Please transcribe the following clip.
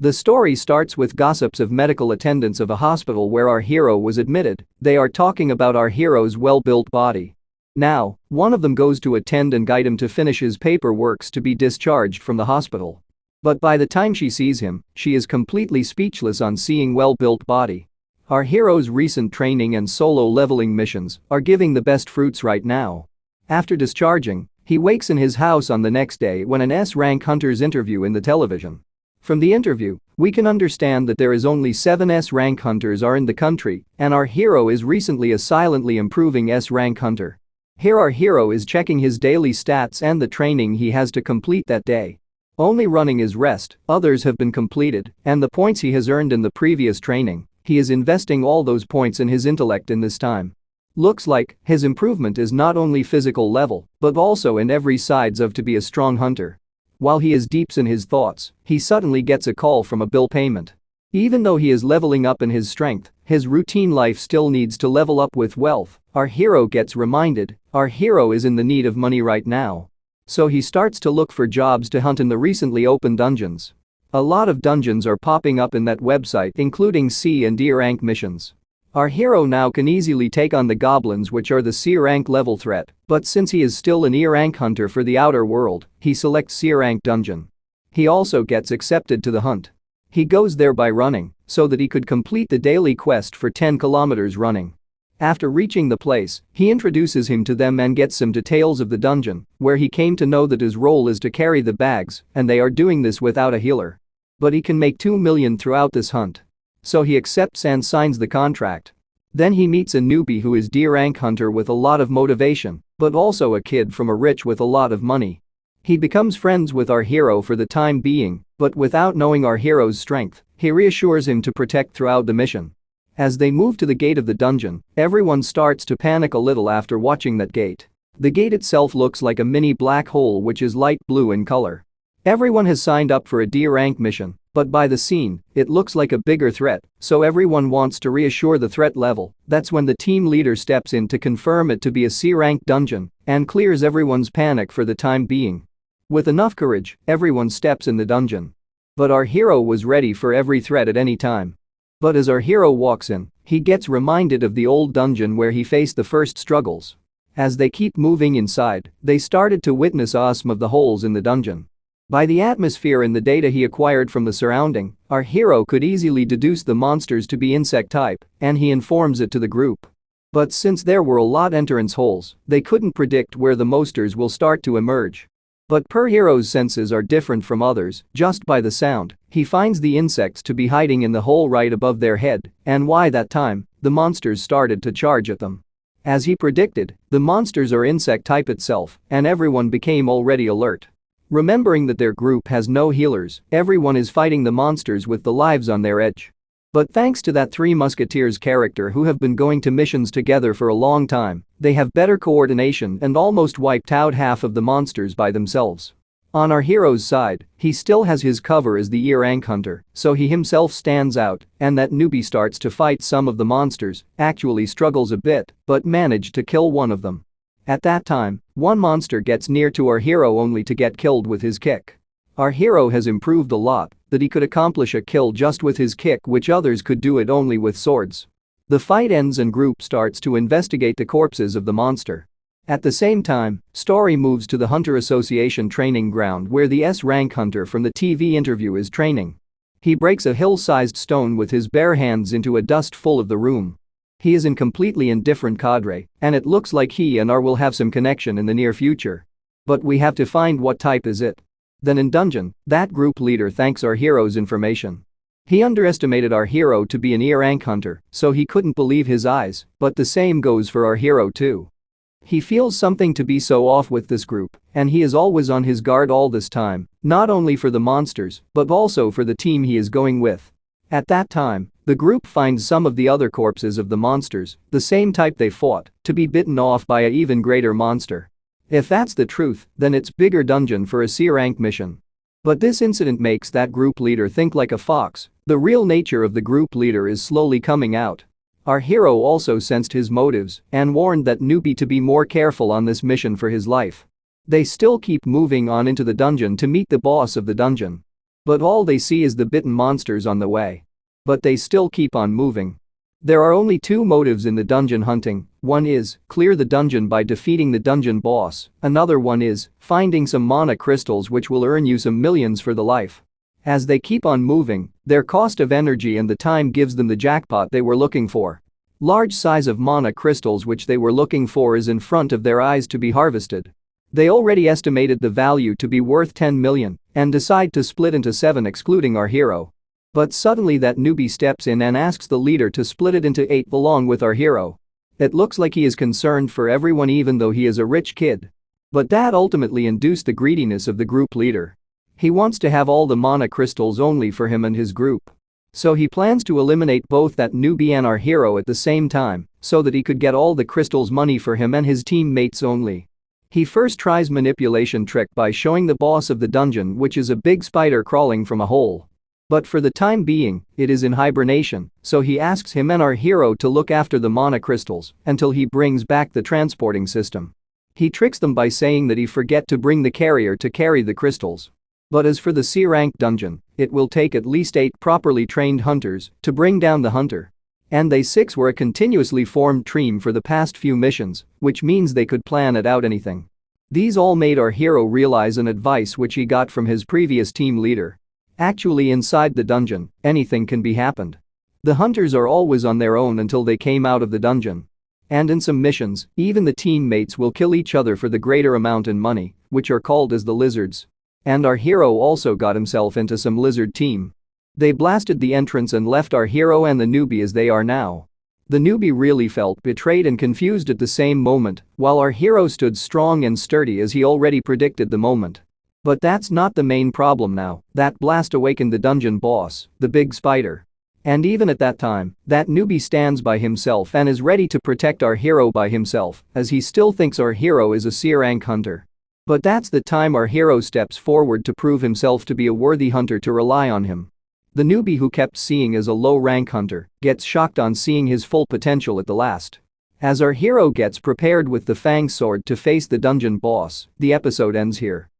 The story starts with gossips of medical attendants of a hospital where our hero was admitted. They are talking about our hero's well-built body. Now, one of them goes to attend and guide him to finish his paperwork to be discharged from the hospital. But by the time she sees him, she is completely speechless on seeing well-built body. Our hero's recent training and solo leveling missions are giving the best fruits right now. After discharging, he wakes in his house on the next day when an S-rank hunter's interview in the television. From the interview, we can understand that there is only 7 S-rank hunters are in the country, and our hero is recently a silently improving S-rank hunter. Here our hero is checking his daily stats and the training he has to complete that day. Only running is rest, others have been completed, and the points he has earned in the previous training, he is investing all those points in his intellect in this time. Looks like his improvement is not only physical level, but also in every sides of to be a strong hunter. While he is deep in his thoughts, he suddenly gets a call from a bill payment. Even though he is leveling up in his strength, his routine life still needs to level up with wealth. Our hero gets reminded, our hero is in the need of money right now. So he starts to look for jobs to hunt in the recently opened dungeons. A lot of dungeons are popping up in that website, including C and D rank missions. Our hero now can easily take on the goblins, which are the C rank level threat, but since he is still an E rank hunter for the outer world, he selects C rank dungeon. He also gets accepted to the hunt. He goes there by running, so that he could complete the daily quest for 10 kilometers running. After reaching the place, he introduces him to them and gets some details of the dungeon, where he came to know that his role is to carry the bags, and they are doing this without a healer. But he can make 2 million throughout this hunt. So he accepts and signs the contract. Then he meets a newbie who is D rank hunter with a lot of motivation, but also a kid from a rich with a lot of money. He becomes friends with our hero for the time being, but without knowing our hero's strength, he reassures him to protect throughout the mission. As they move to the gate of the dungeon, everyone starts to panic a little after watching that gate. The gate itself looks like a mini black hole which is light blue in color. Everyone has signed up for a D rank mission, but by the scene, it looks like a bigger threat, so everyone wants to reassure the threat level. That's when the team leader steps in to confirm it to be a C rank dungeon and clears everyone's panic for the time being. With enough courage, everyone steps in the dungeon. But our hero was ready for every threat at any time. But as our hero walks in, he gets reminded of the old dungeon where he faced the first struggles. As they keep moving inside, they started to witness some of the holes in the dungeon. By the atmosphere and the data he acquired from the surrounding, our hero could easily deduce the monsters to be insect type, and he informs it to the group. But since there were a lot entrance holes, they couldn't predict where the monsters will start to emerge. But per hero's senses are different from others. Just by the sound, he finds the insects to be hiding in the hole right above their head, and why that time, the monsters started to charge at them. As he predicted, the monsters are insect type itself, and everyone became already alert. Remembering that their group has no healers, everyone is fighting the monsters with the lives on their edge. But thanks to that Three Musketeers character who have been going to missions together for a long time, they have better coordination and almost wiped out half of the monsters by themselves. On our hero's side, he still has his cover as the E rank hunter, so he himself stands out, and that newbie starts to fight some of the monsters, actually struggles a bit, but managed to kill one of them. At that time, one monster gets near to our hero only to get killed with his kick. Our hero has improved a lot, that he could accomplish a kill just with his kick, which others could do it only with swords. The fight ends and group starts to investigate the corpses of the monster. At the same time, story moves to the Hunter Association training ground where the S-rank hunter from the TV interview is training. He breaks a hill-sized stone with his bare hands into a dust full of the room. He is in completely indifferent cadre, and it looks like he and R will have some connection in the near future. But we have to find what type is it. Then in dungeon, that group leader thanks our hero's information. He underestimated our hero to be an E rank hunter, so he couldn't believe his eyes, but the same goes for our hero too. He feels something to be so off with this group, and he is always on his guard all this time, not only for the monsters, but also for the team he is going with. At that time, the group finds some of the other corpses of the monsters, the same type they fought, to be bitten off by an even greater monster. If that's the truth, then it's bigger dungeon for a C rank mission. But this incident makes that group leader think like a fox. The real nature of the group leader is slowly coming out. Our hero also sensed his motives and warned that newbie to be more careful on this mission for his life. They still keep moving on into the dungeon to meet the boss of the dungeon. But all they see is the bitten monsters on the way. But they still keep on moving. There are only two motives in the dungeon hunting. One is, clear the dungeon by defeating the dungeon boss. Another one is, finding some mana crystals which will earn you some millions for the life. As they keep on moving, their cost of energy and the time gives them the jackpot they were looking for. Large size of mana crystals which they were looking for is in front of their eyes to be harvested. They already estimated the value to be worth 10 million and decide to split into 7 excluding our hero. But suddenly that newbie steps in and asks the leader to split it into 8 along with our hero. It looks like he is concerned for everyone even though he is a rich kid. But that ultimately induced the greediness of the group leader. He wants to have all the mana crystals only for him and his group. So he plans to eliminate both that newbie and our hero at the same time so that he could get all the crystals money for him and his teammates only. He first tries manipulation trick by showing the boss of the dungeon which is a big spider crawling from a hole. But for the time being, it is in hibernation, so he asks him and our hero to look after the mana crystals until he brings back the transporting system. He tricks them by saying that he forget to bring the carrier to carry the crystals. But as for the C-rank dungeon, it will take at least 8 properly trained hunters to bring down the hunter. And they 6 were a continuously formed team for the past few missions, which means they could plan it out anything. These all made our hero realize an advice which he got from his previous team leader. Actually inside the dungeon, anything can be happened. The hunters are always on their own until they came out of the dungeon. And in some missions, even the teammates will kill each other for the greater amount in money, which are called as the lizards. And our hero also got himself into some lizard team. They blasted the entrance and left our hero and the newbie as they are now. The newbie really felt betrayed and confused at the same moment, while our hero stood strong and sturdy as he already predicted the moment. But that's not the main problem now. That blast awakened the dungeon boss, the big spider. And even at that time, that newbie stands by himself and is ready to protect our hero by himself, as he still thinks our hero is a C-rank hunter. But that's the time our hero steps forward to prove himself to be a worthy hunter to rely on him. The newbie who kept seeing as a low-rank hunter gets shocked on seeing his full potential at the last. As our hero gets prepared with the fang sword to face the dungeon boss, the episode ends here.